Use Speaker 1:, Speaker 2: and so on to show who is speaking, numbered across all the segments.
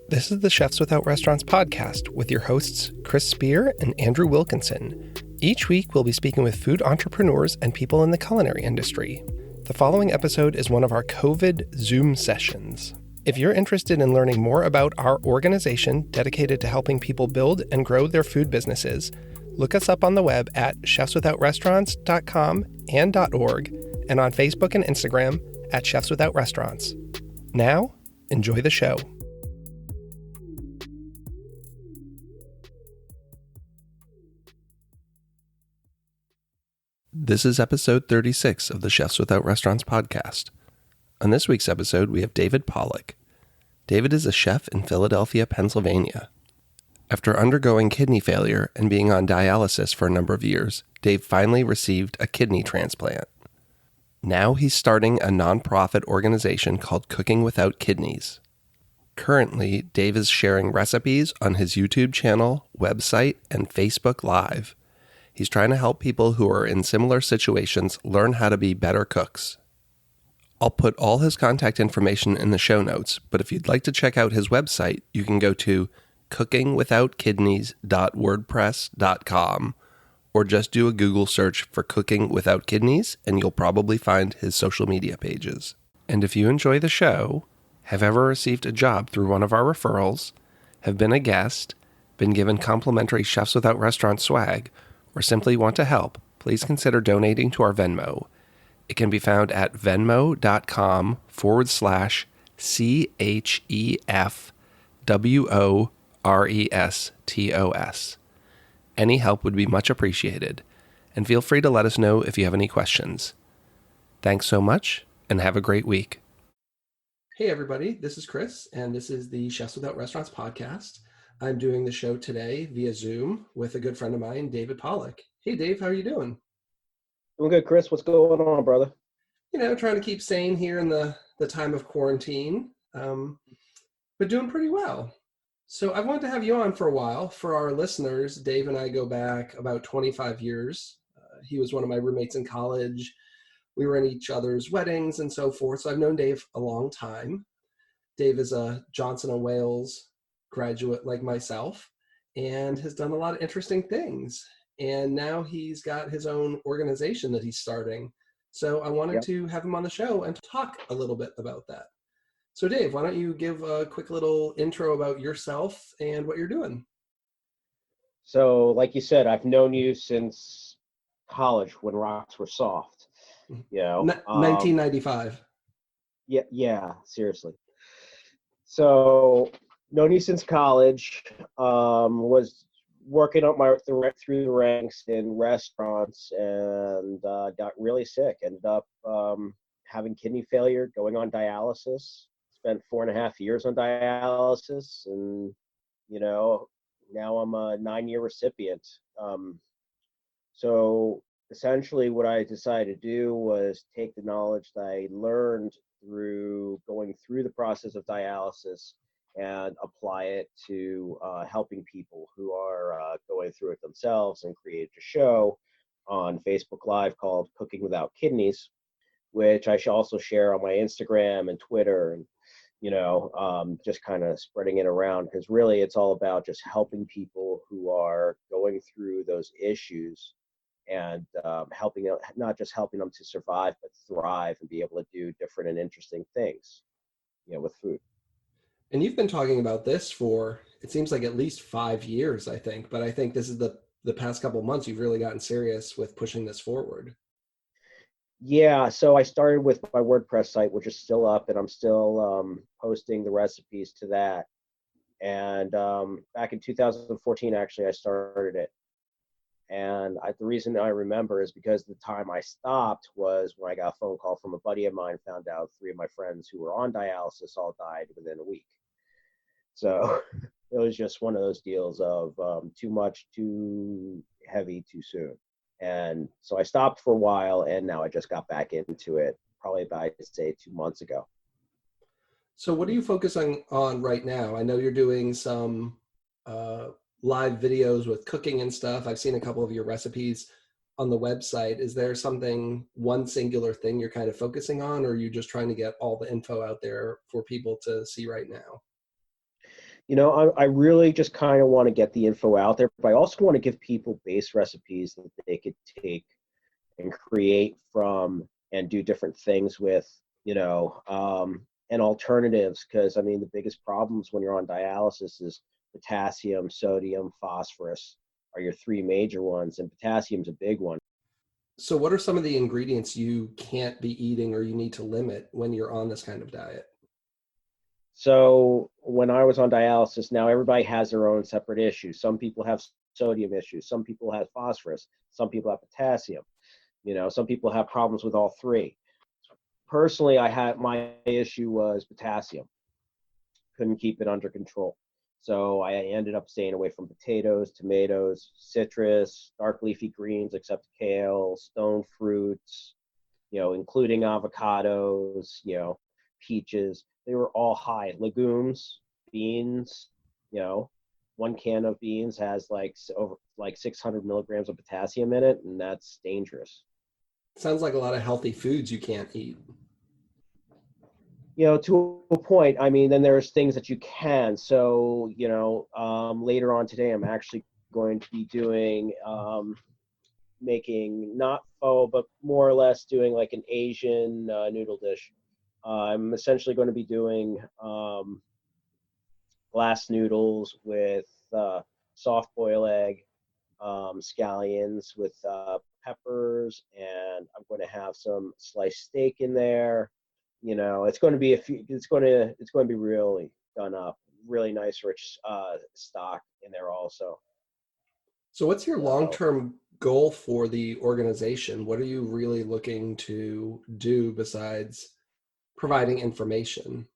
Speaker 1: This is the Chefs Without Restaurants podcast with your hosts, Chris Spear and Andrew Wilkinson. Each week, we'll be speaking with food entrepreneurs and people in the culinary industry. The following episode is one of our COVID Zoom sessions. If you're interested in learning more about our organization dedicated to helping people build and grow their food businesses, look us up on the web at chefswithoutrestaurants.com and .org, and on Facebook and Instagram at Chefs Without Restaurants. Now, enjoy the show. This is episode 36 of the Chefs Without Restaurants podcast. On this week's episode, we have David Pollack. David is a chef in Philadelphia, Pennsylvania. After undergoing kidney failure and being on dialysis for a number of years, Dave finally received a kidney transplant. Now he's starting a nonprofit organization called Cooking Without Kidneys. Currently, Dave is sharing recipes on his YouTube channel, website, and Facebook Live. He's trying to help people who are in similar situations learn how to be better cooks. I'll put all his contact information in the show notes, but if you'd like to check out his website, you can go to cookingwithoutkidneys.wordpress.com or just do a Google search for Cooking Without Kidneys and you'll probably find his social media pages. And if you enjoy the show, have ever received a job through one of our referrals, have been a guest, been given complimentary Chefs Without Restaurants swag, or simply want to help, please consider donating to our Venmo. It can be found at venmo.com/CHEFWORESTOS. Any help would be much appreciated, and feel free to let us know if you have any questions. Thanks so much, and have a great week. Hey everybody, this is Chris, and this is the Chefs Without Restaurants podcast. I'm doing the show today via Zoom with a good friend of mine, David Pollack. Hey Dave, how are you doing?
Speaker 2: Doing good, Chris. What's going on, brother?
Speaker 1: Trying to keep sane here in the time of quarantine, but doing pretty well. So I wanted to have you on for a while. For our listeners, Dave and I go back about 25 years. He was one of my roommates in college. We were in each other's weddings and so forth. So I've known Dave a long time. Dave is a Johnson & Wales graduate like myself and has done a lot of interesting things. And now he's got his own organization that he's starting. So I wanted to have him on the show and talk a little bit about that. So Dave, why don't you give a quick little intro about yourself and what you're doing?
Speaker 2: So, like you said, I've known you since college when rocks were soft.
Speaker 1: 1995.
Speaker 2: Yeah, seriously. So, known you since college. Was working up through the ranks in restaurants and got really sick. Ended up having kidney failure, going on dialysis. Spent 4.5 years on dialysis, and now I'm a 9-year recipient. So essentially, what I decided to do was take the knowledge that I learned through going through the process of dialysis and apply it to helping people who are going through it themselves, and created a show on Facebook Live called Cooking Without Kidneys, which I should also share on my Instagram and Twitter, and just kind of spreading it around, because really it's all about just helping people who are going through those issues and helping them, not just helping them to survive, but thrive and be able to do different and interesting things, with food.
Speaker 1: And you've been talking about this for, it seems like at least 5 years, I think, but I think this is the past couple of months you've really gotten serious with pushing this forward.
Speaker 2: Yeah, so I started with my WordPress site, which is still up, and I'm still posting the recipes to that. And back in 2014, actually, I started it. And the reason I remember is because the time I stopped was when I got a phone call from a buddy of mine, found out 3 of my friends who were on dialysis all died within a week. So it was just one of those deals of too much, too heavy, too soon. And so I stopped for a while, and now I just got back into it probably about, I'd say, 2 months ago.
Speaker 1: So what are you focusing on right now? I know you're doing some live videos with cooking and stuff. I've seen a couple of your recipes on the website. Is there one singular thing you're kind of focusing on, or are you just trying to get all the info out there for people to see right now?
Speaker 2: I really just kind of want to get the info out there, but I also want to give people base recipes that they could take and create from and do different things with, and alternatives. Because I mean, the biggest problems when you're on dialysis is potassium, sodium, phosphorus are your three major ones, and potassium's a big one.
Speaker 1: So, what are some of the ingredients you can't be eating or you need to limit when you're on this kind of diet?
Speaker 2: So when I was on dialysis, now everybody has their own separate issues. Some people have sodium issues, some people have phosphorus, some people have potassium. Some people have problems with all three. Personally, I had my issue was potassium. Couldn't keep it under control. So I ended up staying away from potatoes, tomatoes, citrus, dark leafy greens except kale, stone fruits, including avocados, peaches. They were all high. Legumes, beans, you know, one can of beans has over 600 milligrams of potassium in it, and that's dangerous.
Speaker 1: Sounds like a lot of healthy foods you can't eat.
Speaker 2: To a point. I mean, then there's things that you can. So, later on today, I'm actually going to be doing making not pho, but more or less doing like an Asian noodle dish. I'm essentially going to be doing glass noodles with soft boil egg, scallions with peppers, and I'm going to have some sliced steak in there. It's going to be it's going to be really done up, really nice, rich stock in there also.
Speaker 1: So, what's your long
Speaker 2: So,
Speaker 1: term goal for the organization? What are you really looking to do besides providing information?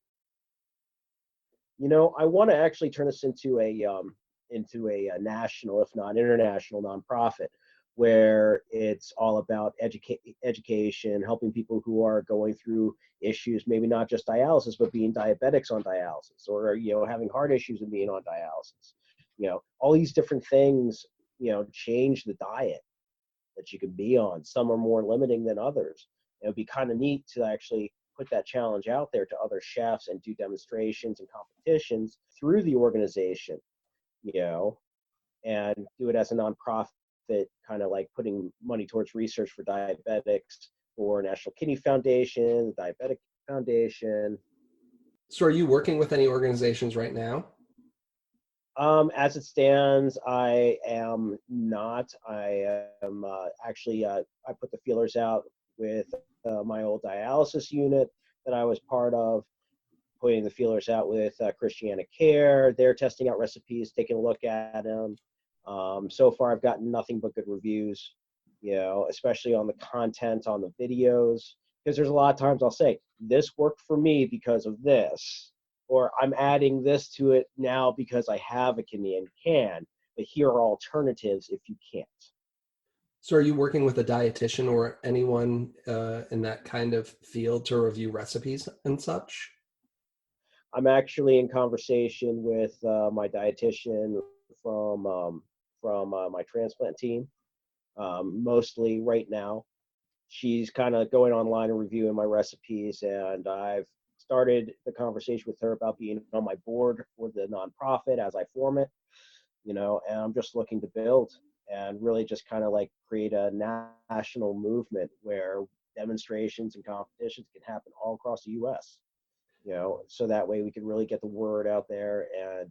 Speaker 2: I want to actually turn this into a national, if not international, nonprofit where it's all about education, helping people who are going through issues, maybe not just dialysis, but being diabetics on dialysis, or having heart issues and being on dialysis. All these different things. Change the diet that you can be on. Some are more limiting than others. It would be kind of neat to actually put that challenge out there to other chefs and do demonstrations and competitions through the organization, you know, and do it as a nonprofit, kind of like putting money towards research for diabetics for National Kidney Foundation, the Diabetic Foundation.
Speaker 1: So, are you working with any organizations right now?
Speaker 2: As it stands, I am not. I am actually, I put the feelers out with my old dialysis unit that I was part of, putting the feelers out with Christiana Care. They're testing out recipes, taking a look at them. So far, I've gotten nothing but good reviews, especially on the content on the videos. Because there's a lot of times I'll say, this worked for me because of this, or I'm adding this to it now because I have a kidney and can, but here are alternatives if you can't.
Speaker 1: So, are you working with a dietitian or anyone in that kind of field to review recipes and such?
Speaker 2: I'm actually in conversation with my dietitian from my transplant team, mostly right now. She's kind of going online and reviewing my recipes, and I've started the conversation with her about being on my board for the nonprofit as I form it, and I'm just looking to build and really just kind of like create a national movement where demonstrations and competitions can happen all across the US, so that way we can really get the word out there. And,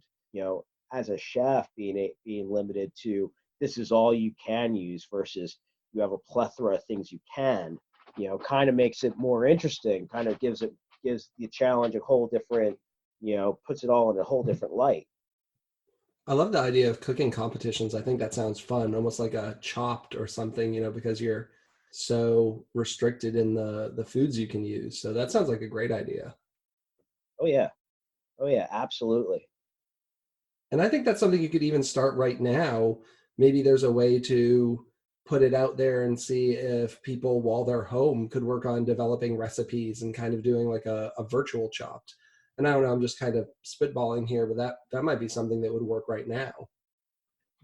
Speaker 2: as a chef, being limited to this is all you can use versus you have a plethora of things you can, kind of makes it more interesting, kind of gives the challenge a whole different, puts it all in a whole different light.
Speaker 1: I love the idea of cooking competitions. I think that sounds fun, almost like a chopped or something, because you're so restricted in the foods you can use. So that sounds like a great idea.
Speaker 2: Oh yeah. Oh yeah, absolutely.
Speaker 1: And I think that's something you could even start right now. Maybe there's a way to put it out there and see if people while they're home could work on developing recipes and kind of doing like a virtual chopped. And I don't know, I'm just kind of spitballing here, but that might be something that would work right now.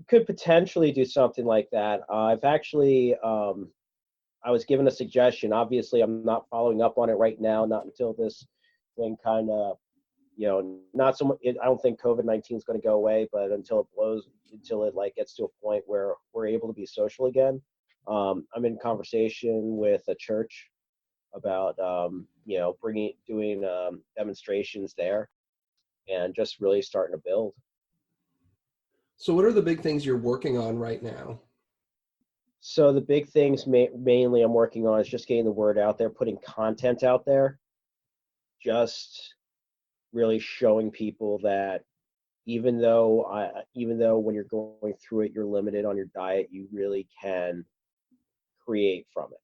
Speaker 2: Could potentially do something like that. I've actually I was given a suggestion. Obviously, I'm not following up on it right now, not until this thing kind of not so much. I don't think COVID-19 is going to go away, but until it like gets to a point where we're able to be social again. I'm in conversation with a church about, doing demonstrations there, and just really starting to build.
Speaker 1: So what are the big things you're working on right now?
Speaker 2: So the big things mainly I'm working on is just getting the word out there, putting content out there, just really showing people that even though when you're going through it, you're limited on your diet, you really can create from it.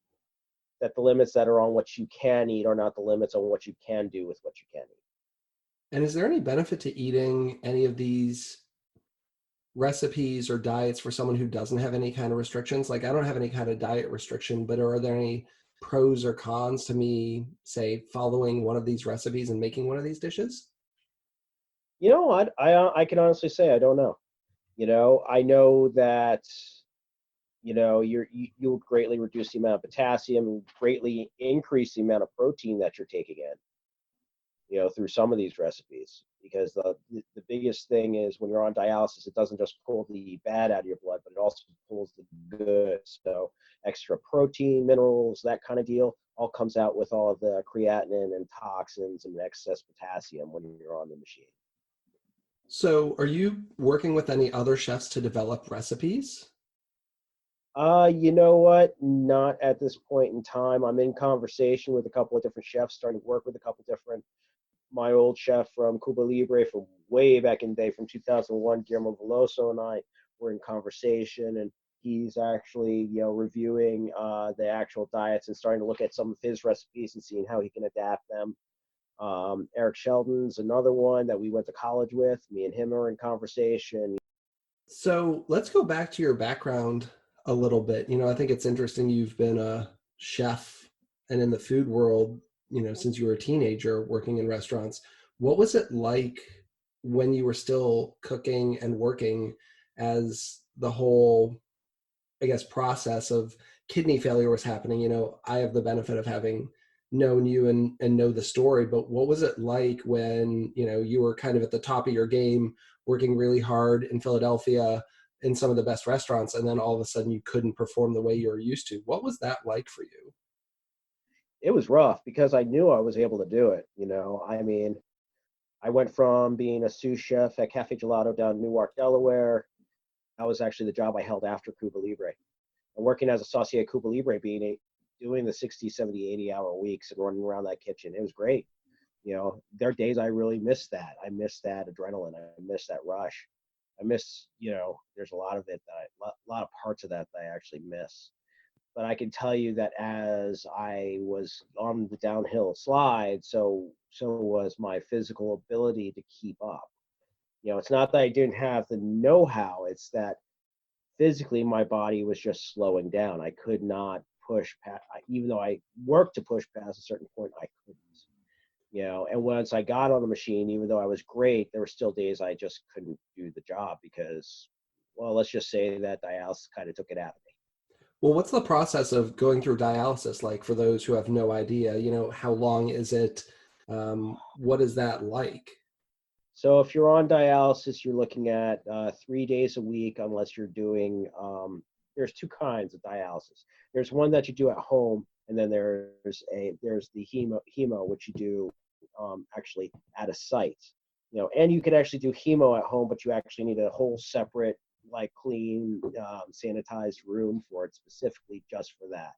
Speaker 2: That the limits that are on what you can eat are not the limits on what you can do with what you can eat.
Speaker 1: And is there any benefit to eating any of these recipes or diets for someone who doesn't have any kind of restrictions? Like, I don't have any kind of diet restriction, but are there any pros or cons to me, say, following one of these recipes and making one of these dishes?
Speaker 2: I can honestly say I don't know. I know that you'll greatly reduce the amount of potassium, greatly increase the amount of protein that you're taking in, through some of these recipes. Because the biggest thing is when you're on dialysis, it doesn't just pull the bad out of your blood, but it also pulls the good. So extra protein, minerals, that kind of deal, all comes out with all of the creatinine and toxins and excess potassium when you're on the machine.
Speaker 1: So are you working with any other chefs to develop recipes?
Speaker 2: You know what? Not at this point in time. I'm in conversation with a couple of different chefs, starting to work with a couple different. My old chef from Cuba Libre from way back in the day, from 2001, Guillermo Veloso, and I were in conversation, and he's actually, reviewing the actual diets and starting to look at some of his recipes and seeing how he can adapt them. Eric Sheldon's another one that we went to college with. Me and him are in conversation.
Speaker 1: So let's go back to your background a little bit. I think it's interesting you've been a chef and in the food world, since you were a teenager working in restaurants. What was it like when you were still cooking and working, as the whole, I guess, process of kidney failure was happening? I have the benefit of having known you and know the story, but what was it like when, you were kind of at the top of your game, working really hard in Philadelphia in some of the best restaurants, and then all of a sudden you couldn't perform the way you were used to? What was that like for you?
Speaker 2: It was rough because I knew I was able to do it. I went from being a sous chef at Cafe Gelato down in Newark, Delaware. That was actually the job I held after Cuba Libre. And working as a saucier at Cuba Libre, doing the 60, 70, 80-hour weeks and running around that kitchen, it was great. There are days I really miss that. I miss that adrenaline. I miss that rush. I miss, there's a lot of it a lot of parts of that I actually miss. But I can tell you that as I was on the downhill slide, so was my physical ability to keep up. It's not that I didn't have the know-how, it's that physically my body was just slowing down. I could not push past, even though I worked to push past a certain point, I couldn't. And once I got on the machine, even though I was great, there were still days I just couldn't do the job because, well, let's just say that dialysis kind of took it out of me.
Speaker 1: Well, what's the process of going through dialysis like for those who have no idea? How long is it? What is that like?
Speaker 2: So if you're on dialysis, you're looking at 3 days a week, unless you're doing. There's two kinds of dialysis. There's one that you do at home, and then there's the hemo, which you do actually at a site. And you could actually do hemo at home, but you actually need a whole separate, like, clean, sanitized room for it, specifically just for that.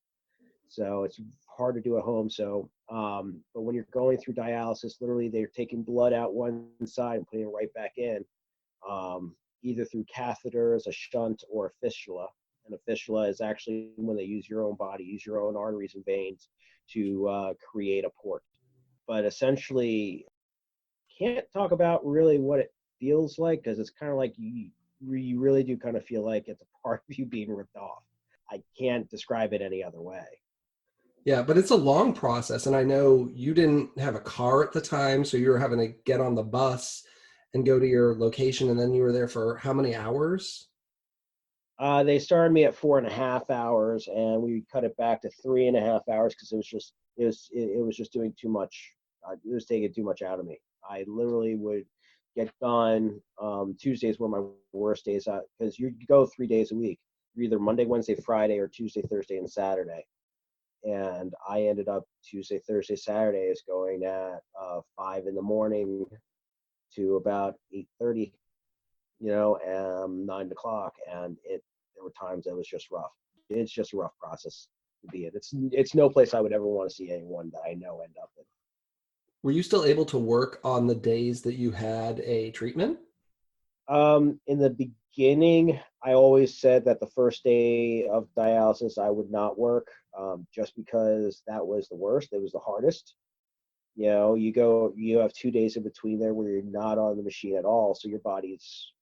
Speaker 2: So it's hard to do at home. So, but when you're going through dialysis, literally they're taking blood out one side and putting it right back in, either through catheters, a shunt, or a fistula. And a fistula is actually when they use your own body, use your own arteries and veins to create a port. But essentially, can't talk about really what it feels like, because it's kind of like you really do kind of feel like it's a part of you being ripped off. I can't describe it any other way.
Speaker 1: Yeah, but it's a long process. And I know you didn't have a car at the time, so you were having to get on the bus and go to your location. And then you were there for how many hours?
Speaker 2: They started me at 4.5 hours, and we cut it back to 3.5 hours because it was just doing too much. It was taking too much out of me. I literally would get done. Tuesdays were my worst days out because you go 3 days a week. You're either Monday, Wednesday, Friday, or Tuesday, Thursday, and Saturday. And I ended up Tuesday, Thursday, Saturdays going at 5 in the morning to about 8:30, and 9 o'clock, and there were times that was just rough. It's just a rough process to be in. It's no place I would ever want to see anyone that I know end up in.
Speaker 1: Were you still able to work on the days that you had a treatment?
Speaker 2: In the beginning, I always said that the first day of dialysis I would not work, just because that was the worst. It was the hardest. You have 2 days in between there where you're not on the machine at all, so your body's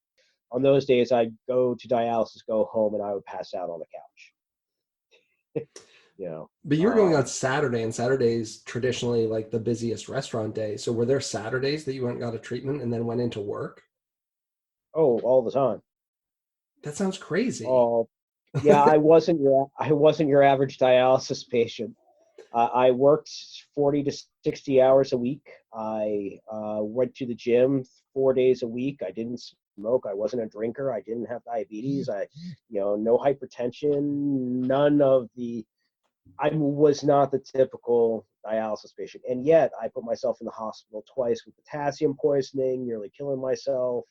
Speaker 2: on those days. I'd go to dialysis, go home, and I would pass out on the couch. you know,
Speaker 1: But you were going on Saturday, and Saturday's traditionally like the busiest restaurant day. So were there Saturdays that you went and got a treatment and then went into work?
Speaker 2: oh, all the time.
Speaker 1: That sounds crazy.
Speaker 2: Oh, yeah. I wasn't your average dialysis patient. I worked 40 to 60 hours a week. I went to the gym 4 days a week. I didn't smoke. I wasn't a drinker. I didn't have diabetes. No hypertension. None of the. I was not the typical dialysis patient, and yet I put myself in the hospital twice with potassium poisoning, nearly killing myself.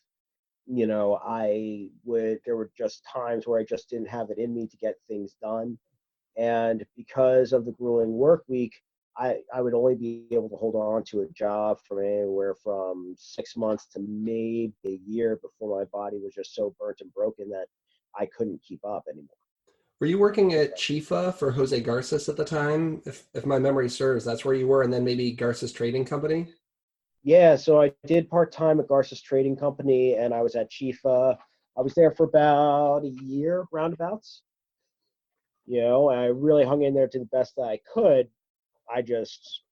Speaker 2: There were just times where I just didn't have it in me to get things done. And because of the grueling work week, I would only be able to hold on to a job for anywhere from 6 months to maybe a year before my body was just so burnt and broken that I couldn't keep up anymore.
Speaker 1: Were you working at Chifa for Jose Garces at the time? If my memory serves, that's where you were, and then maybe Garces Trading Company?
Speaker 2: Yeah, so I did part-time at Garces Trading Company, and I was at Chifa. I was there for about a year, roundabouts. I really hung in there to the best that I could. I just,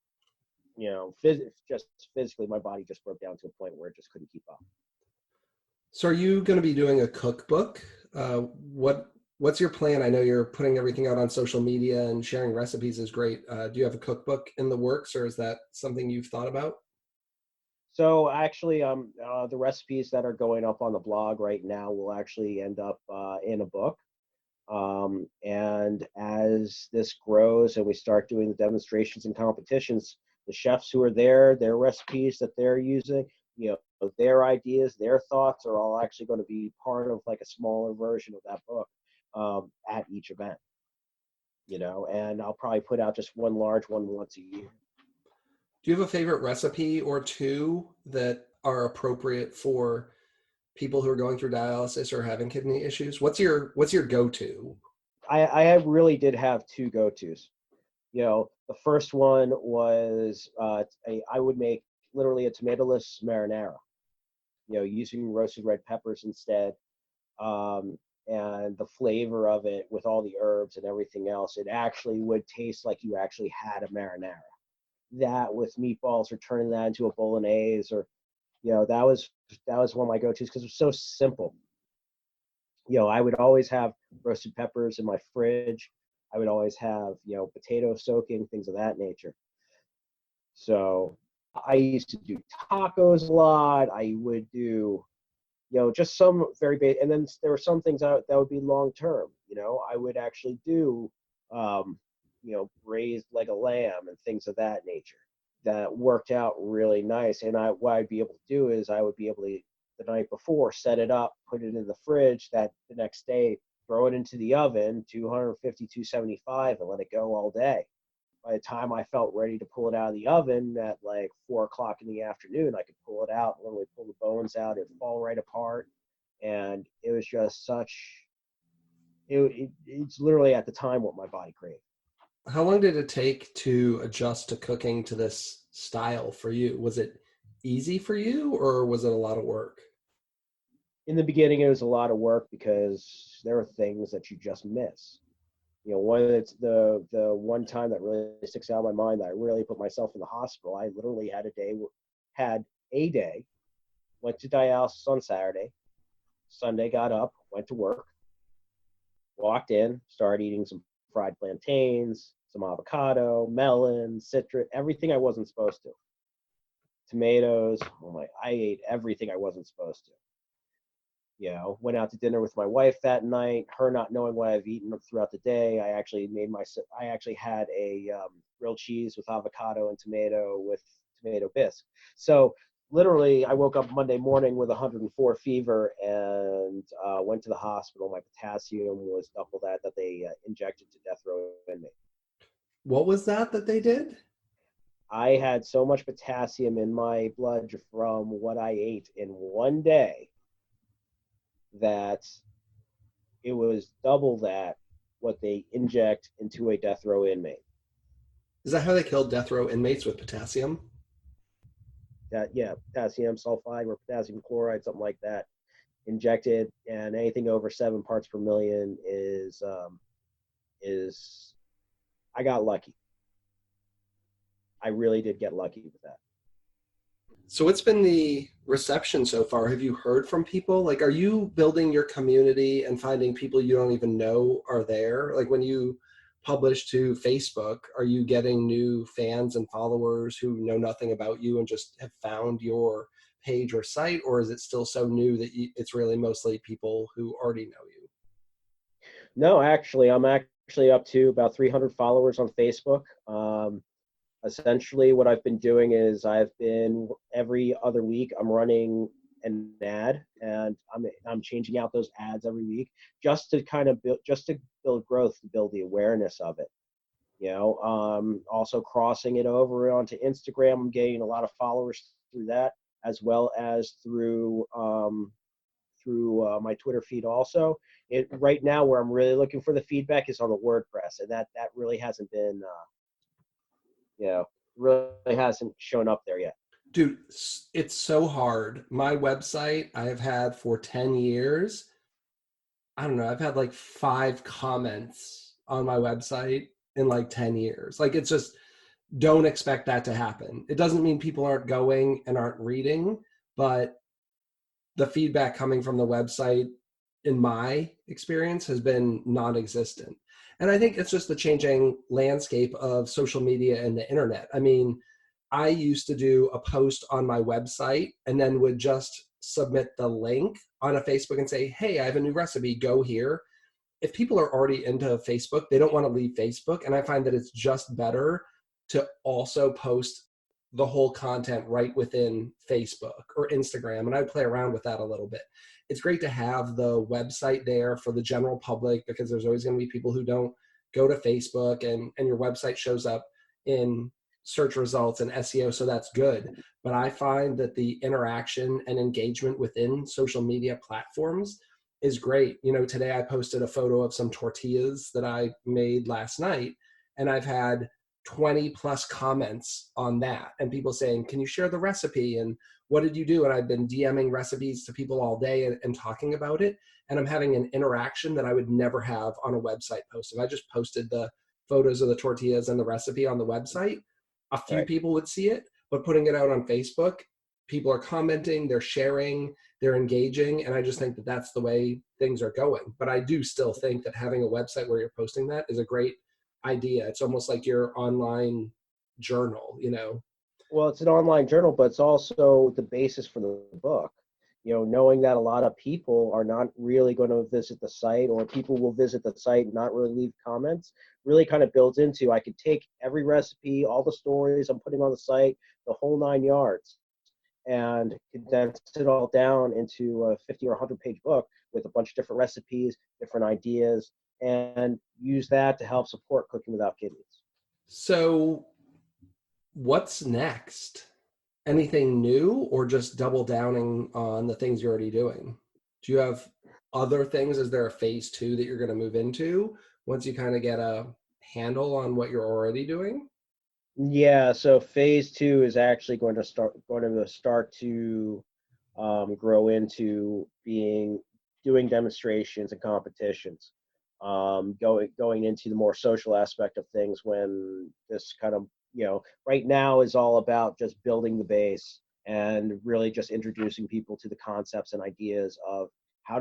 Speaker 2: just physically, my body just broke down to a point where it just couldn't keep up.
Speaker 1: So are you going to be doing a cookbook? What's your plan? I know you're putting everything out on social media and sharing recipes is great. Do you have a cookbook in the works, or is that something you've thought about?
Speaker 2: So actually, the recipes that are going up on the blog right now will actually end up in a book. And as this grows and we start doing the demonstrations and competitions, the chefs who are there, their recipes that they're using, their ideas, their thoughts are all actually going to be part of like a smaller version of that book at each event. And I'll probably put out just one large one once a year.
Speaker 1: Do you have a favorite recipe or two that are appropriate for people who are going through dialysis or having kidney issues? What's your go-to?
Speaker 2: I really did have two go-tos. The first one was I would make literally a tomatoless marinara, using roasted red peppers instead. And the flavor of it with all the herbs and everything else, it actually would taste like you actually had a marinara. That with meatballs or turning that into a bolognese or, that was one of my go-tos because it was so simple. I would always have roasted peppers in my fridge. I would always have, potato soaking, things of that nature. So I used to do tacos a lot. I would do, just some very basic, and then there were some things that would be long term. I would actually do, braised leg of lamb and things of that nature that worked out really nice. And what I'd be able to do is I would be able to, the night before, set it up, put it in the fridge, that the next day, throw it into the oven, 250, 275, and let it go all day. By the time I felt ready to pull it out of the oven at like 4 o'clock in the afternoon, I could pull it out, literally pull the bones out, it'd fall right apart. And it was just it's literally at the time what my body craved.
Speaker 1: How long did it take to adjust to cooking to this style for you? Was it easy for you, or was it a lot of work?
Speaker 2: In the beginning, it was a lot of work because there are things that you just miss. It's the one time that really sticks out in my mind that I really put myself in the hospital. I literally had a day, went to dialysis on Saturday, Sunday got up, went to work, walked in, started eating some fried plantains, some avocado, melon, citrus, everything I wasn't supposed to. tomatoes. I ate everything I wasn't supposed to. Went out to dinner with my wife that night. Her not knowing what I've eaten throughout the day, I actually had a grilled cheese with avocado and tomato with tomato bisque. So literally, I woke up Monday morning with 104 fever and went to the hospital. My potassium was double that they injected to death row in me.
Speaker 1: What was that they did?
Speaker 2: I had so much potassium in my blood from what I ate in one day that it was double that what they inject into a death row inmate.
Speaker 1: Is that how they killed death row inmates, with potassium?
Speaker 2: Potassium sulfide or potassium chloride, something like that, injected, and anything over 7 parts per million is I got lucky. I really did get lucky with that.
Speaker 1: So what's been the reception so far? Have you heard from people? Like, are you building your community and finding people you don't even know are there? Like, when you publish to Facebook, are you getting new fans and followers who know nothing about you and just have found your page or site? Or is it still so new that it's really mostly people who already know you?
Speaker 2: No, actually, I'm actually up to about 300 followers on Facebook. Essentially, what I've been doing is every other week I'm running an ad, and I'm changing out those ads every week just to kind of build growth, to build the awareness of it. Also crossing it over onto Instagram. I'm getting a lot of followers through that, as well as through my Twitter feed. Also, right now where I'm really looking for the feedback is on the WordPress, and that really hasn't been really hasn't shown up there yet.
Speaker 1: Dude, it's so hard. My website I've had for 10 years. I don't know, I've had like 5 comments on my website in like 10 years. Like, it's just, don't expect that to happen. It doesn't mean people aren't going and aren't reading, but the feedback coming from the website, in my experience, has been non-existent. And I think it's just the changing landscape of social media and the internet. I mean, I used to do a post on my website and then would just submit the link on a Facebook and say, hey, I have a new recipe, go here. If people are already into Facebook, they don't want to leave Facebook. And I find that it's just better to also post the whole content right within Facebook or Instagram. And I play around with that a little bit. It's great to have the website there for the general public, because there's always going to be people who don't go to Facebook, and your website shows up in search results and SEO. So that's good. But I find that the interaction and engagement within social media platforms is great. Today I posted a photo of some tortillas that I made last night, and I've had 20 plus comments on that, and people saying, can you share the recipe, and what did you do? And I've been DMing recipes to people all day and talking about it, and I'm having an interaction that I would never have on a website post. If I just posted the photos of the tortillas and the recipe on the website, a few people would see it, but putting it out on Facebook, people are commenting, they're sharing, they're engaging, and I just think that that's the way things are going. But I do still think that having a website where you're posting that is a great idea. It's almost like your online journal.
Speaker 2: Well, it's an online journal, but it's also the basis for the book. Knowing that a lot of people are not really going to visit the site, or people will visit the site and not really leave comments, really kind of builds into, I could take every recipe, all the stories I'm putting on the site, the whole 9 yards, and condense it all down into a 50 or 100-page book with a bunch of different recipes, different ideas, and use that to help support Cooking Without Kidneys.
Speaker 1: So what's next? Anything new, or just double downing on the things you're already doing? Do you have other things? Is there a phase 2 that you're going to move into once you kind of get a handle on what you're already doing?
Speaker 2: Yeah, so phase 2 is actually going to start to grow into doing demonstrations and competitions, going into the more social aspect of things, when this kind of right now is all about just building the base and really just introducing people to the concepts and ideas of how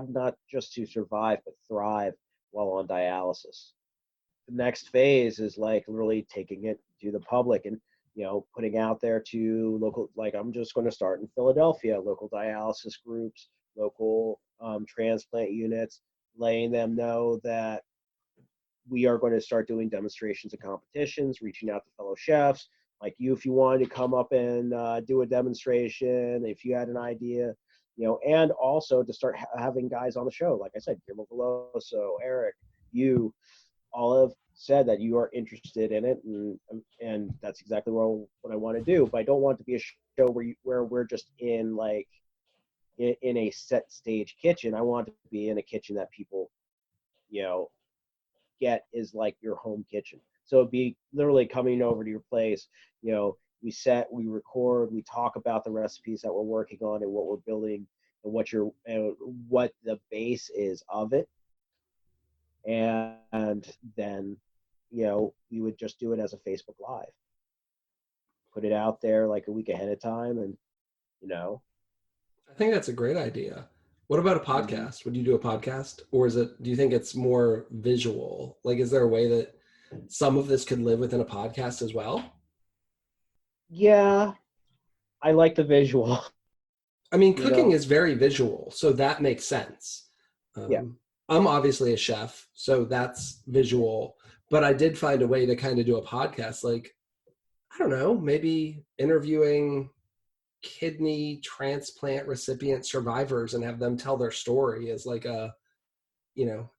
Speaker 2: not just to survive but thrive while on dialysis. The next phase is like really taking it to the public and putting out there to local, like I'm just going to start in Philadelphia, local dialysis groups, local transplant units, letting them know that we are going to start doing demonstrations and competitions, reaching out to fellow chefs like you, if you wanted to come up and do a demonstration, if you had an idea, and also to start having guys on the show. Like I said, Guillermo Veloso, Eric, you all have said that you are interested in it, and that's exactly what I want to do. But I don't want it to be a show where we're just in like in a set stage kitchen. I want it to be in a kitchen that people, get is like your home kitchen. So it'd be literally coming over to your place. We record, we talk about the recipes that we're working on and what we're building and what the base is of it. And then, we would just do it as a Facebook Live. Put it out there like a week ahead of time, and
Speaker 1: I think that's a great idea. What about a podcast? Would you do a podcast, or do you think it's more visual? Like, is there a way that some of this could live within a podcast as well?
Speaker 2: Yeah, I like the visual.
Speaker 1: I mean, cooking is very visual, so that makes sense.
Speaker 2: Yeah.
Speaker 1: I'm obviously a chef, so that's visual, but I did find a way to kind of do a podcast, like, I don't know, maybe interviewing kidney transplant recipient survivors and have them tell their story as like an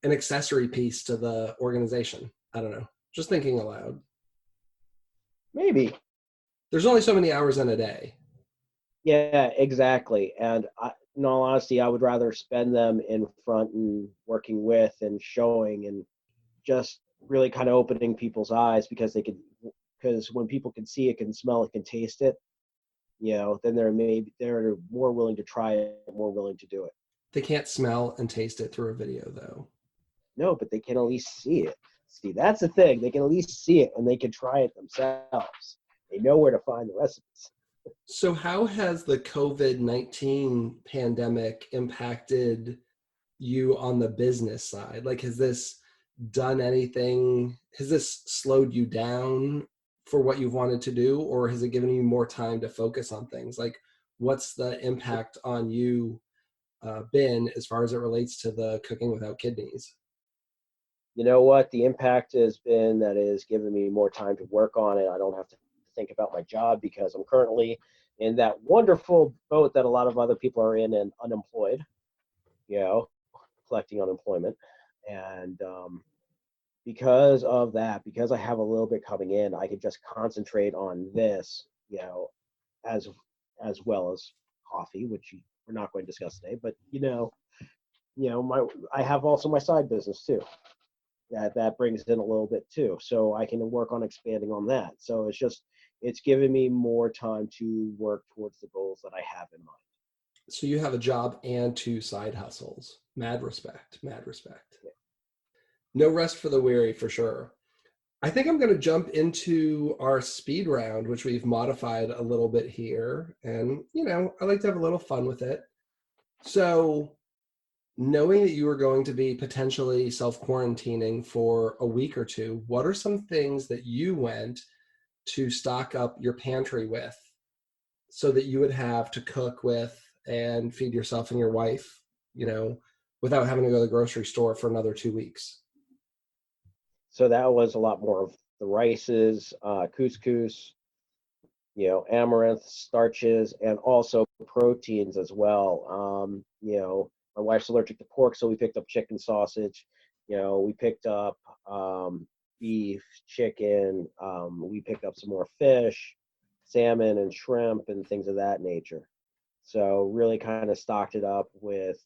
Speaker 1: accessory piece to the organization. I don't know. Just thinking aloud.
Speaker 2: Maybe.
Speaker 1: There's only so many hours in a day.
Speaker 2: Yeah, exactly. And in all honesty, I would rather spend them in front and working with and showing and just really kind of opening people's eyes, because when people can see it, can smell it, can taste it, then they're more willing to try it, more willing to do it.
Speaker 1: They can't smell and taste it through a video, though.
Speaker 2: No, but they can at least see it. See, that's the thing. They can at least see it, and they can try it themselves. They know where to find the recipes.
Speaker 1: So how has the COVID-19 pandemic impacted you on the business side? Like, has this done anything? Has this slowed you down for what you've wanted to do, or has it given you more time to focus on things? Like, what's the impact on you been as far as it relates to the cooking without kidneys?
Speaker 2: You know what? The impact has been that it has given me more time to work on it. I don't have to think about my job, because I'm currently in that wonderful boat that a lot of other people are in, and unemployed, collecting unemployment. And because of that, because I have a little bit coming in, I could just concentrate on this, as well as coffee, which we're not going to discuss today. But I have also my side business too. That brings in a little bit too, so I can work on expanding on that. So it's given me more time to work towards the goals that I have in mind.
Speaker 1: So you have a job and 2 side hustles. Mad respect. Yeah. No rest for the weary, for sure. I think I'm going to jump into our speed round, which we've modified a little bit here. And, I like to have a little fun with it. So knowing that you were going to be potentially self-quarantining for a week or two, what are some things that you went to stock up your pantry with so that you would have to cook with and feed yourself and your wife, without having to go to the grocery store for another 2 weeks?
Speaker 2: So that was a lot more of the rices, couscous, amaranth, starches, and also proteins as well. My wife's allergic to pork, so we picked up chicken sausage. We picked up beef, chicken. We picked up some more fish, salmon, and shrimp, and things of that nature. So really kind of stocked it up with,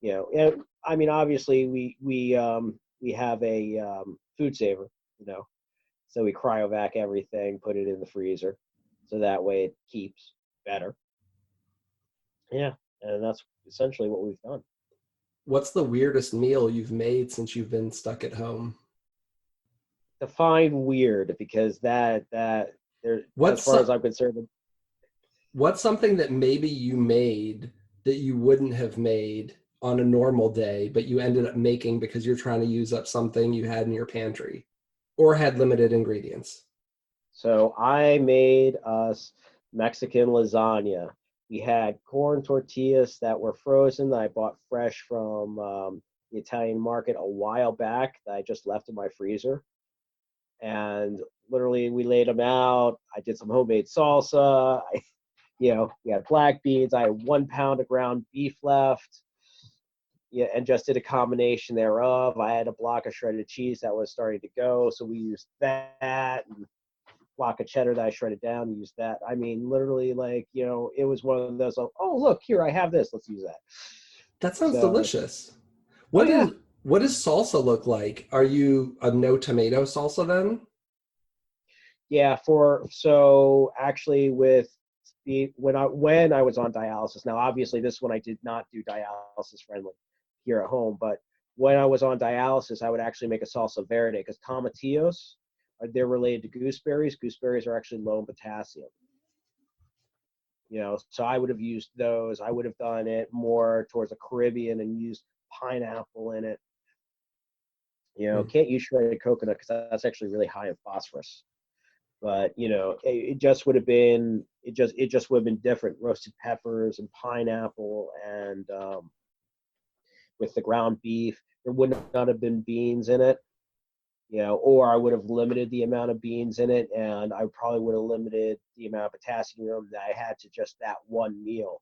Speaker 2: and I mean, obviously we have a food saver, so we cryovac everything, put it in the freezer, so that way it keeps better. Yeah, and that's essentially what we've done.
Speaker 1: What's the weirdest meal you've made since you've been stuck at home?
Speaker 2: Define weird, because as far as I'm concerned.
Speaker 1: What's something that maybe you made that you wouldn't have made on a normal day, but you ended up making because you're trying to use up something you had in your pantry or had limited ingredients?
Speaker 2: So I made us Mexican lasagna. We had corn tortillas that were frozen that I bought fresh from the Italian market a while back that I just left in my freezer. And literally, we laid them out. I did some homemade salsa. We had black beans. I had 1 pound of ground beef left. Yeah, and just did a combination thereof. I had a block of shredded cheese that was starting to go, so we used that. And block of cheddar that I shredded down and used that. I mean, literally, it was one of those, oh, look, here, I have this. Let's use that.
Speaker 1: That sounds
Speaker 2: So,
Speaker 1: delicious.
Speaker 2: oh,
Speaker 1: What
Speaker 2: yeah.
Speaker 1: is what does salsa look like? Are you a no tomato salsa then?
Speaker 2: Yeah. So actually, when I was on dialysis, now, obviously, this one I did not do dialysis friendly here at home, but when I was on dialysis, I would actually make a salsa verde because tomatillos, they're related to gooseberries. Gooseberries are actually low in potassium. So I would have used those. I would have done it more towards the Caribbean and used pineapple in it.
Speaker 1: Hmm.
Speaker 2: Can't use shredded coconut because that's actually really high in phosphorus. But it just would have been it just would have been different. Roasted peppers and pineapple, and with the ground beef, there would not have been beans in it. Or I would have limited the amount of beans in it, and I probably would have limited the amount of potassium that I had to just that one meal.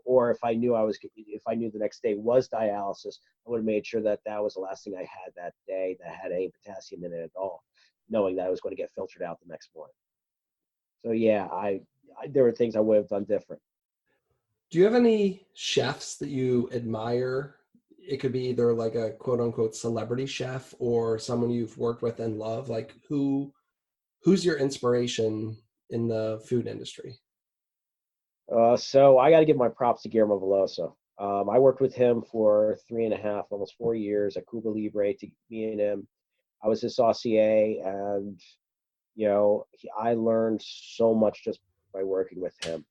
Speaker 2: Or if I knew the next day was dialysis, I would have made sure that that was the last thing I had that day that had any potassium in it at all, knowing that I was going to get filtered out the next morning. So yeah, there were things I would have done different.
Speaker 1: Do you have any chefs that you admire? It could be either like a quote unquote celebrity chef or someone you've worked with and love. Like who's your inspiration in the food industry?
Speaker 2: So I got to give my props to Guillermo Veloso. I worked with him for 3.5, almost 4 years at Cuba Libre. To me and him, I was his saucier, and I learned so much just by working with him.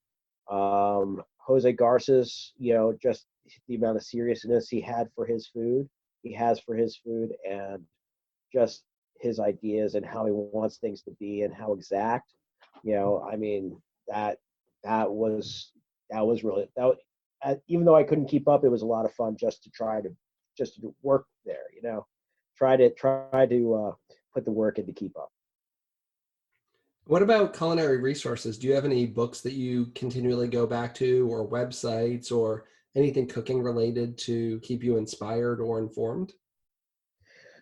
Speaker 2: Jose Garces, just the amount of seriousness he has for his food, and just his ideas and how he wants things to be and how exact. I mean that that was that was really that. Even though I couldn't keep up, it was a lot of fun just to work there. Try to put the work in to keep up.
Speaker 1: What about culinary resources? Do you have any books that you continually go back to, or websites, or anything cooking related to keep you inspired or informed?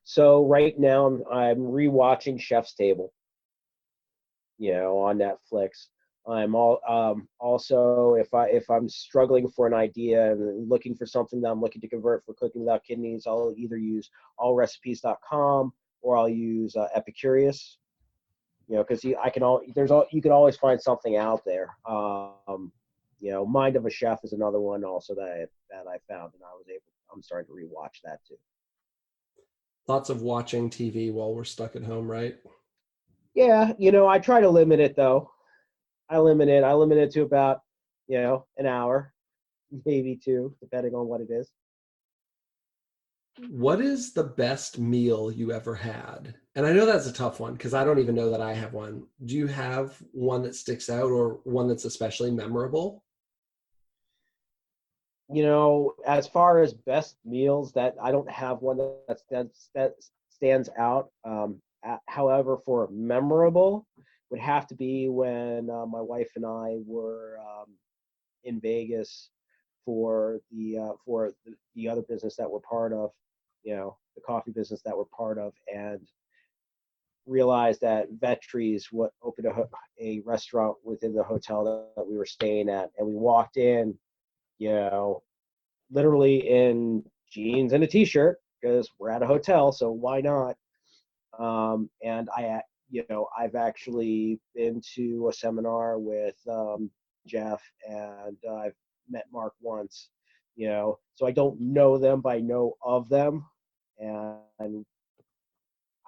Speaker 2: So right now I'm rewatching Chef's Table, on Netflix. Also, if I'm struggling for an idea and looking for something that I'm looking to convert for Cooking Without Kidneys, I'll either use allrecipes.com or I'll use Epicurious. Because I can all there's all you can always find something out there. Mind of a Chef is another one also that I found, and I'm starting to rewatch that too.
Speaker 1: Lots of watching TV while we're stuck at home, right?
Speaker 2: Yeah, I try to limit it though. I limit it to about, an hour, maybe two, depending on what it is.
Speaker 1: What is the best meal you ever had? And I know that's a tough one because I don't even know that I have one. Do you have one that sticks out or one that's especially memorable?
Speaker 2: As far as best meals, that I don't have one that stands out. However, for memorable, would have to be when my wife and I were in Vegas for the other business that we're part of, the coffee business that we're part of, and realized that Vetrie's what opened a restaurant within the hotel that we were staying at, and we walked in, you know, literally in jeans and a t-shirt because we're at a hotel, so why not? And I've actually been to a seminar with Jeff, and I've met Mark once. So I don't know them, but I know of them, and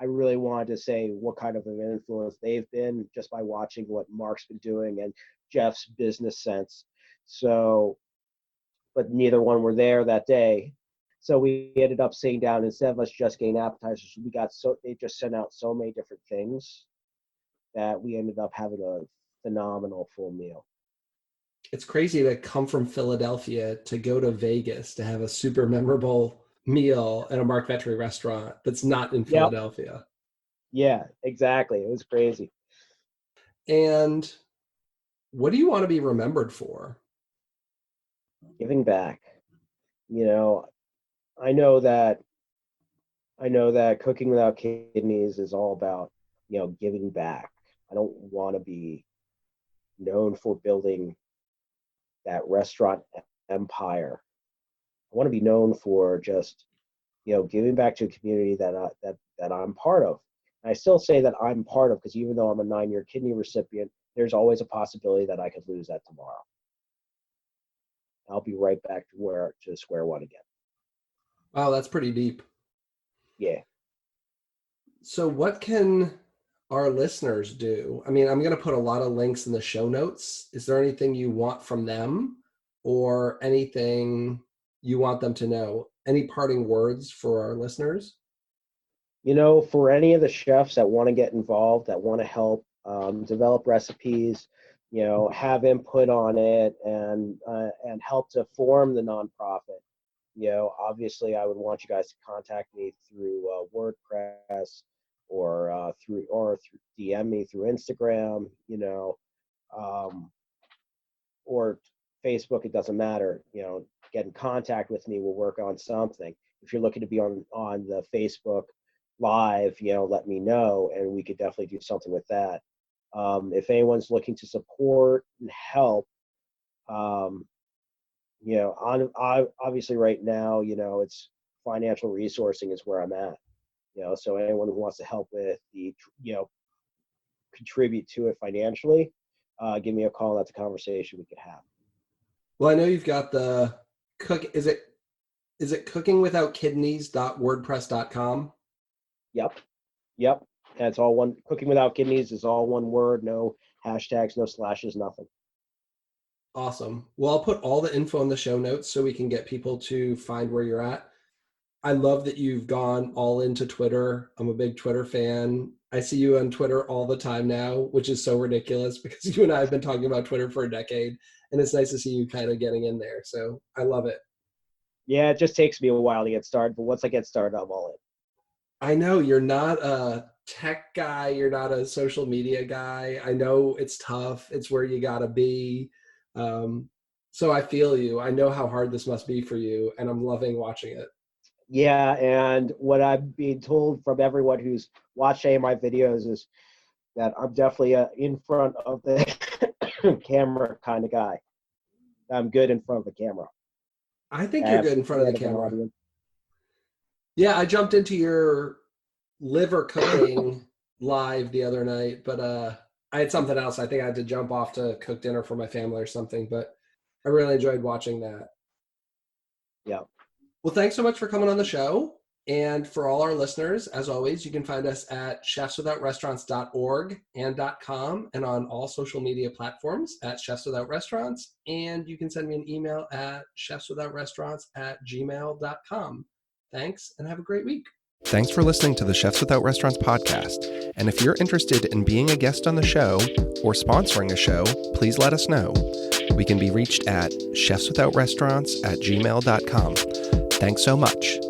Speaker 2: I really wanted to say what kind of an influence they've been just by watching what Mark's been doing and Jeff's business sense. So, but neither one were there that day. So we ended up sitting down, instead of us just getting appetizers, they just sent out so many different things that we ended up having a phenomenal full meal.
Speaker 1: It's crazy to come from Philadelphia to go to Vegas to have a super memorable meal at a Mark Vetri restaurant that's not in
Speaker 2: Yep.
Speaker 1: Philadelphia.
Speaker 2: Yeah, exactly. It was crazy.
Speaker 1: And what do you want to be remembered for?
Speaker 2: Giving back. You know, I know that Cooking Without Kidneys is all about, giving back. I don't want to be known for building that restaurant empire. I want to be known for just, giving back to a community that I'm part of. And I still say that I'm part of, because even though I'm a 9-year kidney recipient, there's always a possibility that I could lose that tomorrow. I'll be right back to square one again.
Speaker 1: Wow, that's pretty deep.
Speaker 2: Yeah.
Speaker 1: So what can our listeners do? I mean, I'm going to put a lot of links in the show notes. Is there anything you want from them, or anything you want them to know? Any parting words for our listeners?
Speaker 2: For any of the chefs that want to get involved, that want to help develop recipes, have input on it, and help to form the nonprofit. Obviously, I would want you guys to contact me through WordPress, or through DM me through Instagram, or Facebook. It doesn't matter. Get in contact with me. We'll work on something. If you're looking to be on the Facebook Live, let me know, and we could definitely do something with that. If anyone's looking to support and help, obviously right now, it's financial resourcing is where I'm at. So anyone who wants to help with contribute to it financially, give me a call. That's a conversation we could have.
Speaker 1: Well, I know you've got the is it cookingwithoutkidneys.wordpress.com?
Speaker 2: Yep. That's all one. Cooking Without Kidneys is all one word. No hashtags, no slashes, nothing.
Speaker 1: Awesome. Well, I'll put all the info in the show notes so we can get people to find where you're at. I love that you've gone all into Twitter. I'm a big Twitter fan. I see you on Twitter all the time now, which is so ridiculous because you and I have been talking about Twitter for a decade, and it's nice to see you kind of getting in there. So I love it.
Speaker 2: Yeah, it just takes me a while to get started, but once I get started, I'm all in.
Speaker 1: I know you're not a tech guy. You're not a social media guy. I know it's tough. It's where you gotta be. So I feel you. I know how hard this must be for you, and I'm loving watching it.
Speaker 2: Yeah, and what I've been told from everyone who's watched any of my videos is that I'm definitely in front of the camera kind of guy. I'm good in front of the camera.
Speaker 1: I think you're good in front of the camera.
Speaker 2: Audience.
Speaker 1: Yeah, I jumped into your liver cooking live the other night, but I had something else. I think I had to jump off to cook dinner for my family or something, but I really enjoyed watching that.
Speaker 2: Yeah.
Speaker 1: Well, thanks so much for coming on the show. And for all our listeners, as always, you can find us at chefswithoutrestaurants.org and .com, and on all social media platforms at Chefs Without Restaurants. And you can send me an email at chefswithoutrestaurants@gmail.com. Thanks, and have a great week. Thanks for listening to the Chefs Without Restaurants podcast. And if you're interested in being a guest on the show or sponsoring a show, please let us know. We can be reached at chefswithoutrestaurants@gmail.com. Thanks so much.